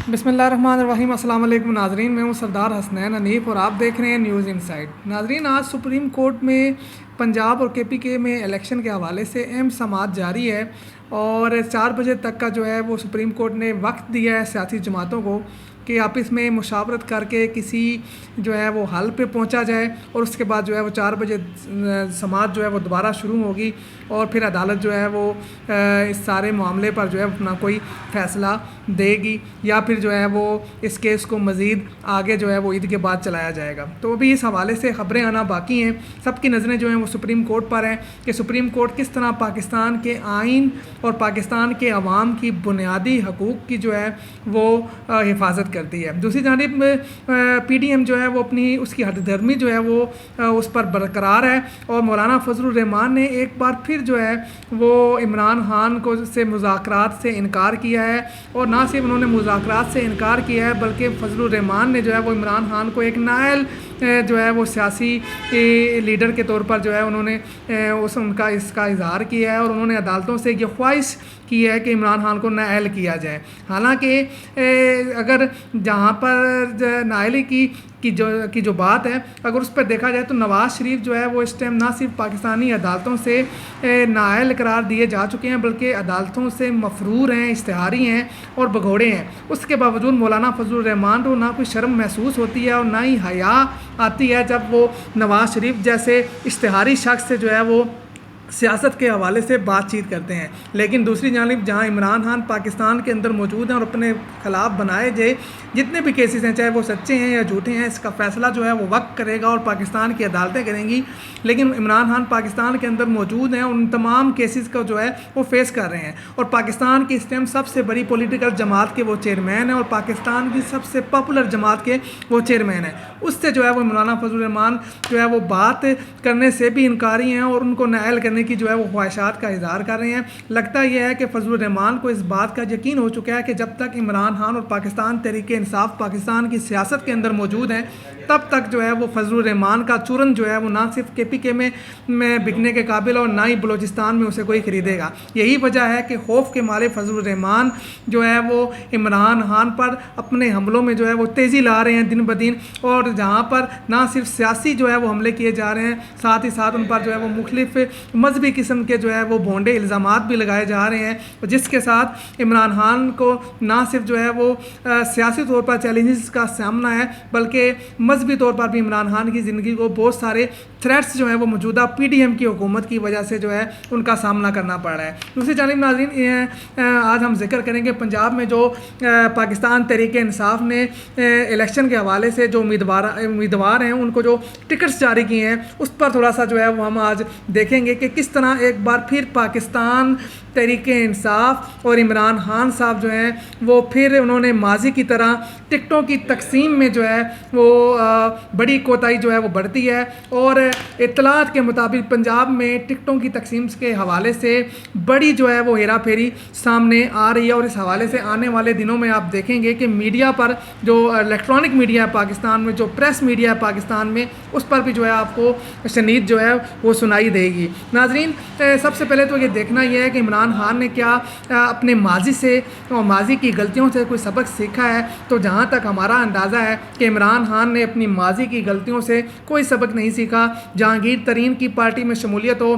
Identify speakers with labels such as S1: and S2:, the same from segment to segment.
S1: بسم اللہ الرحمن الرحیم۔ السلام علیکم ناظرین، میں ہوں سردار حسنین حنیف اور آپ دیکھ رہے ہیں نیوز انسائٹ۔ ناظرین، آج سپریم کورٹ میں پنجاب اور کے میں الیکشن کے حوالے سے اہم سماعت جاری ہے اور 4 بجے تک کا جو ہے وہ سپریم کورٹ نے وقت دیا ہے سیاسی جماعتوں کو کہ آپس میں مشاورت کر کے کسی جو ہے وہ حل پہ پہنچا جائے اور اس کے بعد جو ہے وہ 4 بجے سماعت جو ہے وہ دوبارہ شروع ہوگی اور پھر عدالت جو ہے وہ اس سارے معاملے پر جو ہے اپنا کوئی فیصلہ دے گی یا پھر جو ہے وہ اس کیس کو مزید آگے جو ہے وہ عید کے بعد چلایا جائے گا۔ تو ابھی اس حوالے سے خبریں آنا باقی ہیں، سب کی نظریں جو ہیں وہ سپریم کورٹ پر ہیں کہ سپریم کورٹ کس طرح پاکستان کے آئین اور پاکستان کے عوام کی بنیادی حقوق کی جو ہے وہ حفاظت کرتی ہے۔ دوسری جانب پی ڈی ایم جو ہے وہ اپنی اس کی ہٹ دھرمی جو ہے وہ اس پر برقرار ہے اور مولانا فضل الرحمان نے ایک بار پھر جو ہے وہ عمران خان کو سے مذاکرات سے انکار کیا ہے اور نہ صرف انہوں نے مذاکرات سے انکار کیا ہے بلکہ فضل الرحمان نے جو ہے وہ عمران خان کو ایک نائل جو ہے وہ سیاسی لیڈر کے طور پر جو ہے انہوں نے ان کا اس کا اظہار کیا ہے اور انہوں نے عدالتوں سے یہ خواہش کی ہے کہ عمران خان کو نائل کیا جائے۔ حالانکہ اگر جہاں پر نائلی کی جو بات ہے اگر اس پر دیکھا جائے تو نواز شریف جو ہے وہ اس ٹائم نہ صرف پاکستانی عدالتوں سے نائل قرار دیے جا چکے ہیں بلکہ عدالتوں سے مفرور ہیں، اشتہاری ہیں اور بگوڑے ہیں۔ اس کے باوجود مولانا فضل الرحمان کو نہ کوئی شرم محسوس ہوتی ہے اور نہ ہی حیا آتی ہے جب وہ نواز شریف جیسے اشتہاری شخص سے جو ہے وہ سیاست کے حوالے سے بات چیت کرتے ہیں۔ لیکن دوسری جانب جہاں عمران خان پاکستان کے اندر موجود ہیں اور اپنے خلاف بنائے گئے جتنے بھی کیسز ہیں چاہے وہ سچے ہیں یا جھوٹے ہیں، اس کا فیصلہ جو ہے وہ وقت کرے گا اور پاکستان کی عدالتیں کریں گی۔ لیکن عمران خان پاکستان کے اندر موجود ہیں اور ان تمام کیسز کو جو ہے وہ فیس کر رہے ہیں اور پاکستان کی اس ٹائم سب سے بڑی پولیٹیکل جماعت کے وہ چیئرمین ہیں اور پاکستان کی سب سے پاپولر جماعت کے وہ چیئرمین ہیں۔ اس سے جو ہے وہ مولانا فضل الرحمان جو ہے وہ بات کرنے سے بھی انکاری ہیں اور ان کو نائل کرنے کی جو ہے وہ خواہشات کا اظہار کر رہے ہیں۔ لگتا یہ ہے کہ فضل الرحمان کو اس بات کا یقین ہو چکا ہے کہ جب تک عمران خان اور پاکستان تحریک انصاف پاکستان کی سیاست کے اندر موجود ہیں تب تک جو ہے وہ فضل الرحمان کا چورن جو ہے وہ نہ صرف کے میں بکنے کے قابل اور نہ ہی بلوچستان میں اسے کوئی خریدے گا۔ یہی وجہ ہے کہ خوف کے مارے فضل الرحمان جو ہے وہ عمران خان پر اپنے حملوں میں جو ہے وہ تیزی لا رہے ہیں دن بدن، اور جہاں پر نہ صرف سیاسی جو ہے وہ حملے کیے جا رہے ہیں ساتھ ہی ساتھ ان پر جو ہے وہ مختلف مذہبی قسم کے جو ہے وہ بھونڈے الزامات بھی لگائے جا رہے ہیں جس کے ساتھ عمران خان کو نہ صرف جو ہے وہ سیاسی طور پر چیلنجز کا سامنا ہے بلکہ مذہبی طور پر بھی عمران خان کی زندگی کو بہت سارے تھریٹس جو ہیں وہ موجودہ پی ڈی ایم کی حکومت کی وجہ سے جو ہے ان کا سامنا کرنا پڑ رہا ہے۔ دوسری جانب ناظرین، آج ہم ذکر کریں گے پنجاب میں جو پاکستان تحریک انصاف نے الیکشن کے حوالے سے جو امیدوار ہیں ان کو جو ٹکٹس جاری کیے ہیں اس پر تھوڑا سا جو ہے وہ ہم آج دیکھیں گے کہ کس طرح ایک بار پھر پاکستان تحریک انصاف اور عمران خان صاحب جو ہیں وہ پھر انہوں نے ماضی کی طرح ٹکٹوں کی تقسیم میں جو ہے وہ بڑی کوتاہی جو ہے وہ بڑھتی ہے اور اطلاعات کے مطابق پنجاب میں ٹکٹوں کی تقسیم کے حوالے سے بڑی جو ہے وہ ہیرا پھیری سامنے آ رہی ہے اور اس حوالے سے آنے والے دنوں میں آپ دیکھیں گے کہ میڈیا پر جو الیکٹرانک میڈیا ہے پاکستان میں، جو پریس میڈیا ہے پاکستان میں، اس پر بھی جو ہے آپ کو شنید جو ہے وہ سنائی دے گی۔ ناظرین، سب سے پہلے تو یہ دیکھنا یہ ہے کہ عمران خان نے کیا اپنے ماضی سے اور ماضی کی غلطیوں سے کوئی سبق سیکھا ہے۔ تو جہاں تک ہمارا اندازہ ہے کہ عمران خان نے اپنی ماضی کی غلطیوں سے کوئی سبق نہیں سیکھا۔ جہانگیر ترین کی پارٹی میں شمولیت ہو،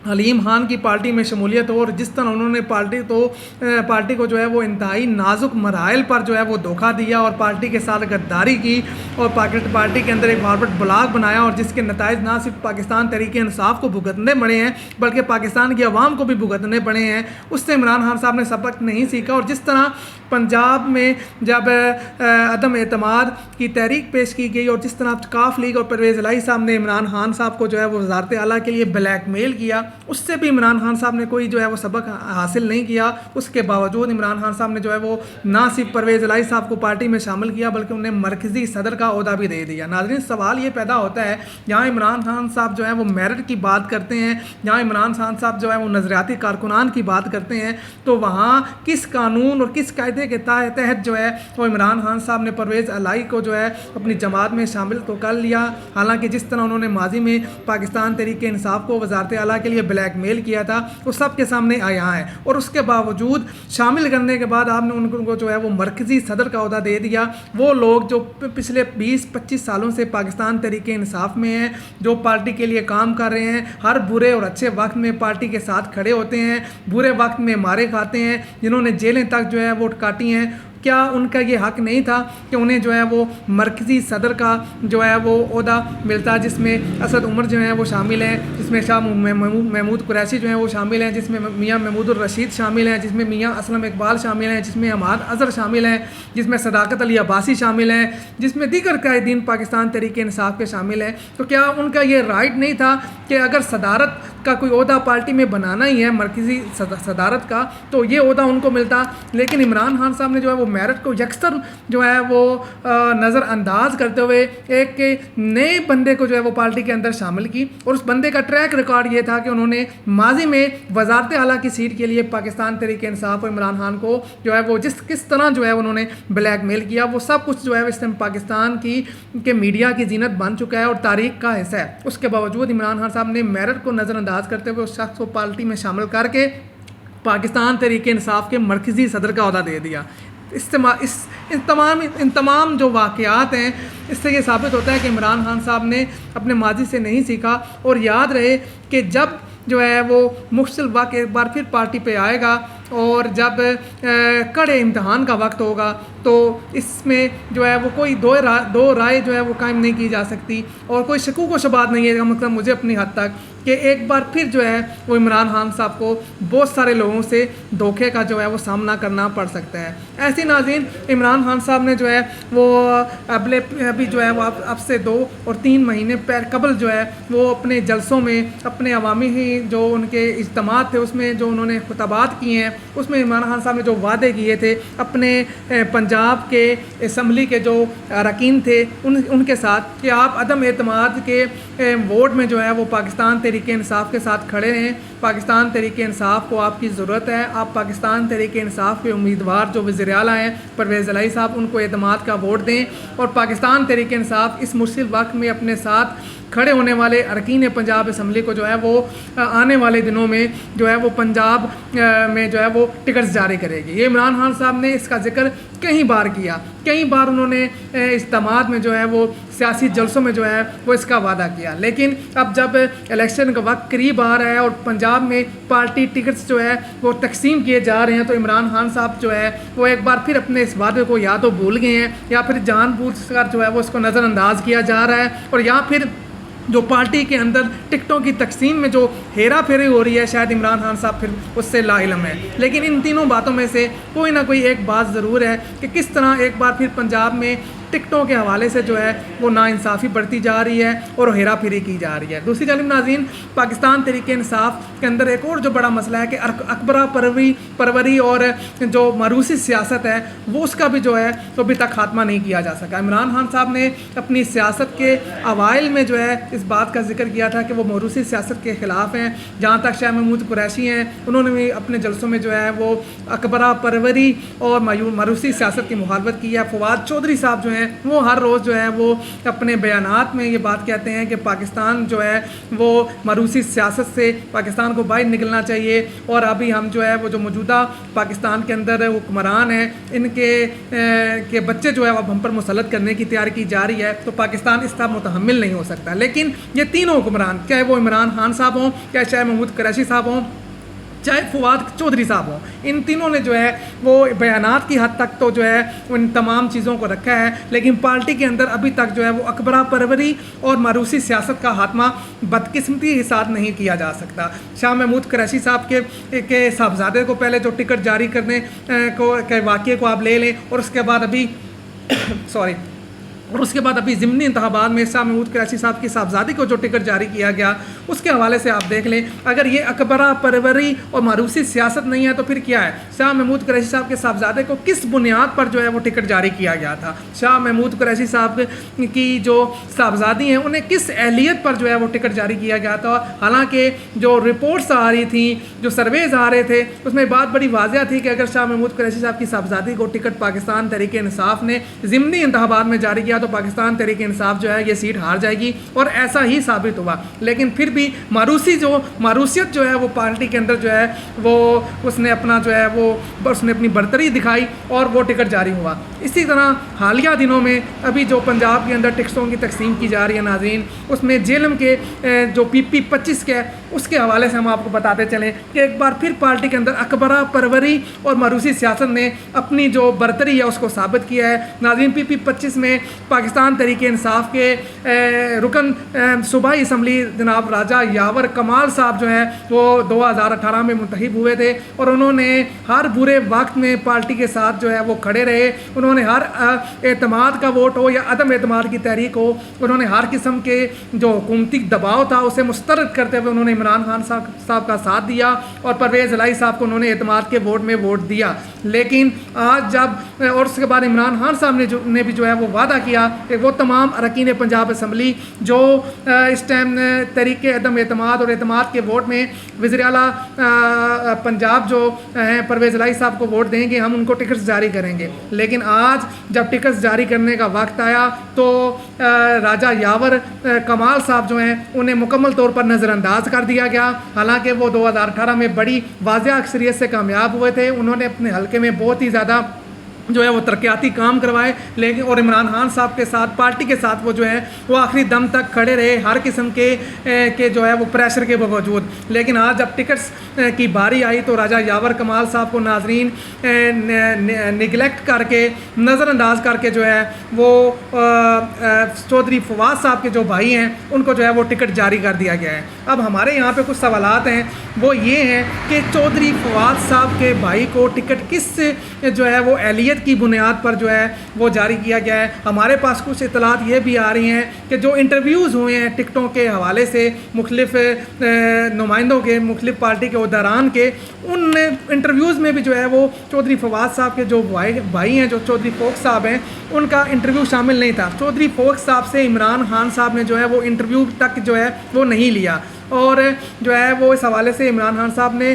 S1: حلیم خان کی پارٹی میں شمولیت ہو اور جس طرح انہوں نے پارٹی کو جو ہے وہ انتہائی نازک مراحل پر جو ہے وہ دھوکہ دیا اور پارٹی کے ساتھ غداری کی اور پارٹی کے اندر ایک فارورڈ بلاک بنایا اور جس کے نتائج نہ صرف پاکستان تحریک انصاف کو بھگتنے پڑے ہیں بلکہ پاکستان کی عوام کو بھی بھگتنے پڑے ہیں، اس سے عمران خان صاحب نے سبق نہیں سیکھا۔ اور جس طرح پنجاب میں جب عدم اعتماد کی تحریک پیش کی گئی اور جس طرح کاف لیگ اور پرویز الہی صاحب نے عمران خان صاحب کو جو ہے وہ وزارت اعلیٰ کے لیے بلیک میل کیا، اس سے بھی عمران خان صاحب نے کوئی جو ہے وہ سبق حاصل نہیں کیا۔ اس کے باوجود عمران خان صاحب نے جو ہے وہ نہ صرف پرویز الہی صاحب کو پارٹی میں شامل کیا بلکہ انہیں مرکزی صدر کا عہدہ بھی دے دیا۔ ناظرین، سوال یہ پیدا ہوتا ہے جہاں عمران خان صاحب جو ہے وہ میرٹ کی بات کرتے ہیں، جہاں عمران خان صاحب جو ہے وہ نظریاتی کارکنان کی بات کرتے ہیں، تو وہاں کس قانون اور کس قاعدے کے تحت جو ہے وہ عمران خان صاحب نے پرویز الہی کو جو ہے اپنی جماعت میں شامل تو کر لیا، حالانکہ جس طرح انہوں نے ماضی میں پاکستان تحریک انصاف کو وزارت اعلیٰ کے لیے یہ بلیک میل کیا تھا وہ سب کے سامنے آیا ہے، اور اس کے باوجود شامل کرنے کے بعد آپ نے ان کو جو ہے وہ مرکزی صدر کا عہدہ دے دیا۔ وہ لوگ جو پچھلے 20-25 سالوں سے پاکستان تحریک انصاف میں ہیں، جو پارٹی کے لیے کام کر رہے ہیں، ہر برے اور اچھے وقت میں پارٹی کے ساتھ کھڑے ہوتے ہیں، برے وقت میں مارے کھاتے ہیں، جنہوں نے جیلیں تک جو ہے وہ کاٹی ہیں، کیا ان کا یہ حق نہیں تھا کہ انہیں جو ہے وہ مرکزی صدر کا جو ہے وہ عہدہ ملتا، جس میں اسد عمر جو ہیں وہ شامل ہیں، جس میں شاہ محمود قریشی جو ہیں وہ شامل ہیں، جس میں میاں محمود الرشید شامل ہیں، جس میں میاں اسلم اقبال شامل ہیں، جس میں حماد اظہر شامل ہیں، جس میں صداقت علی عباسی شامل ہیں، جس میں دیگر قائدین پاکستان تحریک انصاف کے شامل ہیں۔ تو کیا ان کا یہ رائٹ نہیں تھا کہ اگر صدارت کا کوئی عہدہ پارٹی میں بنانا ہی ہے، مرکزی صدارت کا، تو یہ عہدہ ان کو ملتا؟ لیکن عمران خان صاحب نے جو ہے وہ میرٹ کو یکسر جو ہے وہ نظر انداز کرتے ہوئے ایک نئے بندے کو جو ہے وہ پارٹی کے اندر شامل کی، اور اس بندے کا ٹریک ریکارڈ یہ تھا کہ انہوں نے ماضی میں وزارت اعلیٰ کی سیٹ کے لیے پاکستان تحریک انصاف اور عمران خان کو جو ہے وہ کس طرح جو ہے انہوں نے بلیک میل کیا، وہ سب کچھ جو ہے اس ٹائم پاکستان کے میڈیا کی زینت بن چکا ہے اور تاریخ کا حصہ ہے۔ اس کے باوجود عمران خان صاحب نے میرٹ کو نظر انداز کرتے ہوئے اس شخص کو پارٹی میں شامل کر کے پاکستان تحریک انصاف کے مرکزی صدر کا عہدہ دے دیا۔ ان تمام جو واقعات ہیں، اس سے یہ ثابت ہوتا ہے کہ عمران خان صاحب نے اپنے ماضی سے نہیں سیکھا، اور یاد رہے کہ جب جو ہے وہ مشکل وقت ایک بار پھر پارٹی پہ آئے گا، اور جب کڑے امتحان کا وقت ہوگا، تو اس میں جو ہے وہ کوئی دو رائے جو ہے وہ قائم نہیں کی جا سکتی، اور کوئی شکوک و شبہات نہیں ہے، مطلب مجھے اپنی حد تک، کہ ایک بار پھر جو ہے وہ عمران خان صاحب کو بہت سارے لوگوں سے دھوکے کا جو ہے وہ سامنا کرنا پڑ سکتا ہے۔ ایسی ناظرین، عمران خان صاحب نے جو ہے وہ ابھی جو ہے وہ اب سے 2 اور 3 مہینے قبل جو ہے وہ اپنے جلسوں میں، اپنے عوامی جو ان کے اجتماعات تھے، اس میں جو انہوں نے خطبات کیے ہیں، اس میں عمران خان صاحب نے جو وعدے کیے تھے اپنے پنجاب کے اسمبلی کے جو اراکین تھے ان کے ساتھ، کہ آپ عدم اعتماد کے ووٹ میں جو ہے وہ پاکستان تحریک انصاف کے ساتھ کھڑے ہیں، پاکستان تحریک انصاف کو آپ کی ضرورت ہے، آپ پاکستان تحریک انصاف کے امیدوار جو وزیر اعلیٰ ہیں پرویز الہی صاحب، ان کو اعتماد کا ووٹ دیں، اور پاکستان تحریک انصاف اس مشکل وقت میں اپنے ساتھ کھڑے ہونے والے اراکین پنجاب اسمبلی کو جو ہے وہ آنے والے دنوں میں جو ہے وہ پنجاب میں جو ہے وہ ٹکٹس جاری کرے گی۔ یہ عمران خان صاحب نے اس کا ذکر کئی بار کیا، کئی بار انہوں نے اجتماعات میں جو ہے وہ سیاسی جلسوں میں جو ہے وہ اس کا وعدہ کیا، لیکن اب جب الیکشن کا وقت قریب آ رہا ہے اور پنجاب میں پارٹی ٹکٹس جو ہے وہ تقسیم کیے جا رہے ہیں، تو عمران خان صاحب جو ہے وہ ایک بار پھر اپنے اس وعدے کو یا تو بھول گئے ہیں، یا پھر جان بوجھ کر جو ہے وہ اس کو نظر انداز کیا جا رہا ہے، اور یا پھر جو پارٹی کے اندر ٹکٹوں کی تقسیم میں جو ہیرا پھیری ہو رہی ہے، شاید عمران خان صاحب پھر اس سے لا علم ہے۔ لیکن ان تینوں باتوں میں سے کوئی نہ کوئی ایک بات ضرور ہے کہ کس طرح ایک بار پھر پنجاب میں ٹکٹوں کے حوالے سے جو ہے وہ ناانصافی بڑھتی جا رہی ہے اور ہیرا پھیری کی جا رہی ہے۔ دوسری جانب ناظرین، پاکستان تحریک انصاف کے اندر ایک اور جو بڑا مسئلہ ہے کہ اکبرہ پروری اور جو موروثی سیاست ہے، وہ اس کا بھی جو ہے تو ابھی تک خاتمہ نہیں کیا جا سکا۔ عمران خان صاحب نے اپنی سیاست کے اوائل میں جو ہے اس بات کا ذکر کیا تھا کہ وہ موروثی سیاست کے خلاف ہیں، جہاں تک شاہ محمود قریشی ہیں، انہوں نے بھی اپنے جلسوں میں جو ہے وہ اکبرہ پروری اور موروثی سیاست کی مخالفت کی ہے۔ فواد چودھری صاحب جو ہیں وہ ہر روز جو ہے وہ اپنے بیانات میں یہ بات کہتے ہیں کہ پاکستان جو ہے وہ موروثی سیاست سے پاکستان کو باہر نکلنا چاہیے، اور ابھی ہم جو ہے وہ جو موجودہ پاکستان کے اندر حکمران ہیں، ان کے بچے جو ہے وہ ہم پر مسلط کرنے کی تیاری کی جا رہی ہے، تو پاکستان اس طرح متحمل نہیں ہو سکتا۔ لیکن یہ تینوں حکمران، چاہے وہ عمران خان صاحب ہوں، چاہے شاہ محمود قریشی صاحب ہوں، چاہے فواد چودھری صاحب ہوں، ان تینوں نے جو ہے وہ بیانات کی حد تک تو جو ہے ان تمام چیزوں کو رکھا ہے، لیکن پارٹی کے اندر ابھی تک جو ہے وہ اکبرہ پروری اور موروثی سیاست کا خاتمہ بدقسمتی کے ساتھ نہیں کیا جا سکتا۔ شاہ محمود قریشی صاحب کے صاحبزادے کو پہلے جو ٹکٹ جاری کرنے کے واقعے کو آپ لے لیں، اور اس کے بعد ابھی ضمنی انتخابات میں شاہ محمود قریشی صاحب کی صاحبزادی کو جو ٹکٹ جاری کیا گیا، اس کے حوالے سے آپ دیکھ لیں، اگر یہ اکبرہ پروری اور موروثی سیاست نہیں ہے تو پھر کیا ہے؟ شاہ محمود قریشی صاحب کے صاحبزادے کو کس بنیاد پر جو ہے وہ ٹکٹ جاری کیا گیا تھا؟ شاہ محمود قریشی صاحب کی جو صاحبزادی ہیں انہیں کس اہلیت پر جو ہے وہ ٹکٹ جاری کیا گیا تھا؟ حالانکہ جو رپورٹس آ رہی تھیں، جو سرویز آ رہے تھے، اس میں بات بڑی واضح تھی کہ اگر شاہ محمود قریشی صاحب کی صاحبزادی کو ٹکٹ پاکستان تحریک انصاف نے ضمنی انتخابات میں جاری کیا تو پاکستان تحریک انصاف جو ہے یہ سیٹ ہار جائے گی، اور ایسا ہی ثابت ہوا. لیکن پھر بھی ماروثیت جو ہے وہ پارٹی کے اندر جو ہے وہ اس نے اپنا جو ہے وہ اس نے اپنی برتری دکھائی اور وہ ٹکٹ جاری ہوا. اسی طرح حالیہ دنوں میں ابھی جو پنجاب کے اندر ٹکٹوں کی تقسیم کی جا رہی ہے ناظرین، اس میں جیلم کے جو PP-25 کے اس کے حوالے سے ہم آپ کو بتاتے چلیں کہ ایک بار پھر پارٹی کے اندر اکبرہ پروری اور ماروثی سیاست نے اپنی جو برتری ہے اس کو ثابت کیا ہے. ناظرین PP-25 میں پاکستان تحریک انصاف کے رکن صوبائی اسمبلی جناب راجہ یاور کمال صاحب جو ہیں وہ 2018 میں منتخب ہوئے تھے، اور انہوں نے ہر برے وقت میں پارٹی کے ساتھ جو ہے وہ کھڑے رہے. انہوں نے ہر اعتماد کا ووٹ ہو یا عدم اعتماد کی تحریک ہو، انہوں نے ہر قسم کے جو حکومتی دباؤ تھا اسے مسترد کرتے ہوئے انہوں نے عمران خان صاحب کا ساتھ دیا، اور پرویز الہی صاحب کو انہوں نے اعتماد کے ووٹ میں ووٹ دیا. لیکن آج جب اور اس کے بعد عمران خان صاحب نے بھی جو ہے وہ وعدہ کیا کہ وہ تمام اراکین پنجاب اسمبلی جو اس ٹائم تحریک عدم اعتماد اور اعتماد کے ووٹ میں وزیر اعلیٰ پنجاب جو ہیں پرویز الہی صاحب کو ووٹ دیں گے، ہم ان کو ٹکٹس جاری کریں گے. لیکن آج جب ٹکٹس جاری کرنے کا وقت آیا تو راجہ یاور کمال صاحب جو ہیں انہیں مکمل طور پر نظر انداز کر دیا گیا. حالانکہ وہ 2018 میں بڑی واضح اکثریت سے کامیاب ہوئے تھے، انہوں نے اپنے حلقے میں بہت ہی زیادہ جو ہے وہ ترقیاتی کام کروائے، لیکن اور عمران خان صاحب کے ساتھ پارٹی کے ساتھ وہ جو ہے وہ آخری دم تک کھڑے رہے ہر قسم کے جو ہے وہ پریشر کے باوجود. لیکن آج جب ٹکٹس کی باری آئی تو راجہ یاور کمال صاحب کو ناظرین نگلیکٹ کر کے نظر انداز کر کے جو ہے وہ چودھری فواز صاحب کے جو بھائی ہیں ان کو جو ہے وہ ٹکٹ جاری کر دیا گیا ہے. اب ہمارے یہاں پہ کچھ سوالات ہیں، وہ یہ ہیں کہ چودھری فواز صاحب کے بھائی کو ٹکٹ کس جو ہے وہ اہلیت کی بنیاد پر جو ہے وہ جاری کیا گیا ہے. ہمارے پاس کچھ اطلاعات یہ بھی آ رہی ہیں کہ جو انٹرویوز ہوئے ہیں ٹکٹوں کے حوالے سے مختلف نمائندوں کے، مختلف پارٹی کے عہدیداران کے، ان انٹرویوز میں بھی جو ہے وہ چودھری فواز صاحب کے جو بھائی ہیں جو چودھری فوکس صاحب ہیں ان کا انٹرویو شامل نہیں تھا. چودھری فوکس صاحب سے عمران خان صاحب نے جو ہے وہ انٹرویو تک جو ہے وہ نہیں لیا، اور جو ہے وہ اس حوالے سے عمران خان صاحب نے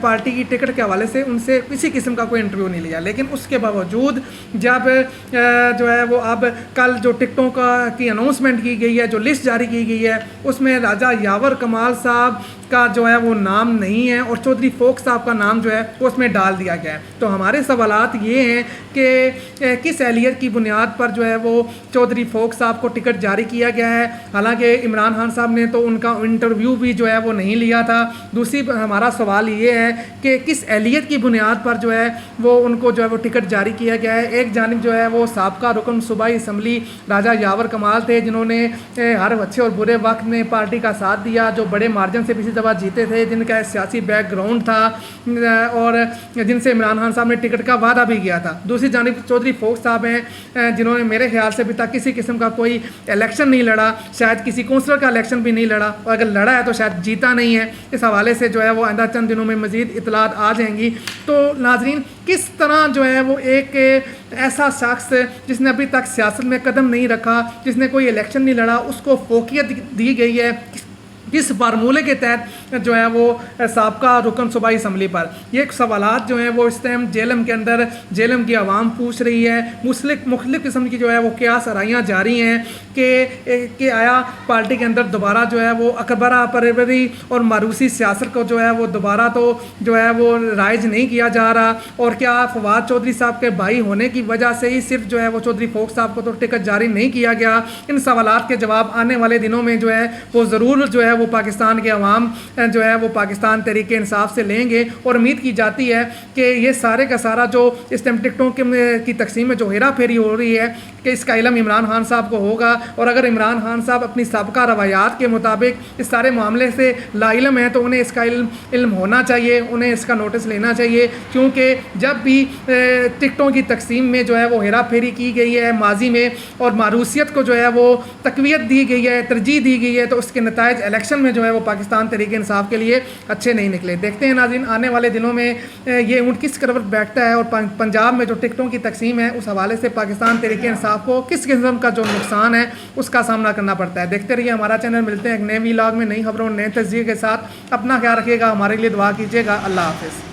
S1: پارٹی کی ٹکٹ کے حوالے سے ان سے کسی قسم کا کوئی انٹرویو نہیں لیا. لیکن اس کے باوجود جب جو ہے وہ اب کل جو ٹکٹوں کی اناؤنسمنٹ کی گئی ہے، جو لسٹ جاری کی گئی ہے، اس میں راجہ یاور کمال صاحب کا جو ہے وہ نام نہیں ہے اور چودھری فوکس صاحب کا نام جو ہے وہ اس میں ڈال دیا گیا ہے. تو ہمارے سوالات یہ ہیں کہ کس اہلیت کی بنیاد پر جو ہے وہ چودھری فوکس صاحب کو ٹکٹ جاری کیا گیا ہے، حالانکہ عمران خان صاحب نے تو ان کا انٹرویو بھی جو ہے وہ نہیں لیا تھا. دوسری ہمارا سوال یہ ہے کہ کس اہلیت کی بنیاد پر جو ہے وہ ان کو جو ہے وہ ٹکٹ جاری کیا گیا ہے. ایک جانب جو ہے وہ سابقہ رکن صوبائی اسمبلی راجہ یاور کمال تھے جنہوں نے ہر اچھے اور برے وقت میں پارٹی کا ساتھ دیا، جو بڑے مارجن سے پچھلی دفعہ جیتے تھے، جن کا سیاسی بیک گراؤنڈ تھا اور جن سے عمران خان صاحب نے ٹکٹ کا وعدہ بھی کیا تھا. دوسری جانب چودھری فوکس صاحب ہیں جنہوں نے میرے خیال سے ابھی تک کسی قسم کا کوئی الیکشن نہیں لڑا، شاید کسی کونسلر کا الیکشن بھی نہیں لڑا، اور اگر لڑا ہے تو شاید جیتا نہیں ہے. اس حوالے سے جو ہے وہ آئندہ چند دنوں میں مزید اطلاعات آ جائیں گی. تو ناظرین کس طرح جو ہے وہ ایک ایسا شخص جس نے ابھی تک سیاست میں قدم نہیں رکھا، جس نے کوئی الیکشن نہیں لڑا، اس کو فوقیت دی گئی ہے کس فارمولے کے تحت جو ہے وہ سابقہ رکن صوبائی اسمبلی پر. یہ سوالات جو ہیں وہ اس ٹائم جیلم کے اندر جیلم کی عوام پوچھ رہی ہے. مختلف قسم کی جو ہے وہ قیاس آرائیاں جاری ہیں کہ آیا پارٹی کے اندر دوبارہ جو ہے وہ اکبرہ پروری اور ماروثی سیاست کو جو ہے وہ دوبارہ تو جو ہے وہ رائج نہیں کیا جا رہا، اور کیا فواد چودھری صاحب کے بھائی ہونے کی وجہ سے ہی صرف جو ہے وہ چودھری فوکس صاحب کو تو ٹکٹ جاری نہیں کیا گیا. ان سوالات کے جواب آنے والے دنوں میں جو ہے وہ ضرور جو ہے وہ پاکستان کے عوام جو ہے وہ پاکستان تحریک انصاف سے لیں گے. اور امید کی جاتی ہے کہ یہ سارے کا سارا جو اس ٹائم ٹکٹوں کی تقسیم میں جو ہیرا پھیری ہو رہی ہے کہ اس کا علم عمران خان صاحب کو ہوگا، اور اگر عمران خان صاحب اپنی سابقہ روایات کے مطابق اس سارے معاملے سے لا علم ہیں تو انہیں اس کا علم ہونا چاہیے، انہیں اس کا نوٹس لینا چاہیے. کیونکہ جب بھی ٹکٹوں کی تقسیم میں جو ہے وہ ہیرا پھیری کی گئی ہے ماضی میں اور ماروثیت کو جو ہے وہ تقویت دی گئی ہے، ترجیح دی گئی ہے، تو اس کے نتائج الیکشن میں جو ہے وہ پاکستان تحریک انصاف کے لیے اچھے نہیں نکلے. دیکھتے ہیں ناظرین آنے والے دنوں میں یہ اونٹ کس کروٹ بیٹھتا ہے، اور پنجاب میں جو ٹکٹوں کی تقسیم ہے اس حوالے سے پاکستان تحریک انصاف کو کس قسم کا جو نقصان ہے اس کا سامنا کرنا پڑتا ہے. دیکھتے رہیے ہمارا چینل. ملتے ہیں ایک نئے ولاگ میں نئی خبروں نئے تجزیے کے ساتھ. اپنا خیال رکھیے گا، ہمارے لیے دعا کیجیے گا. اللہ حافظ.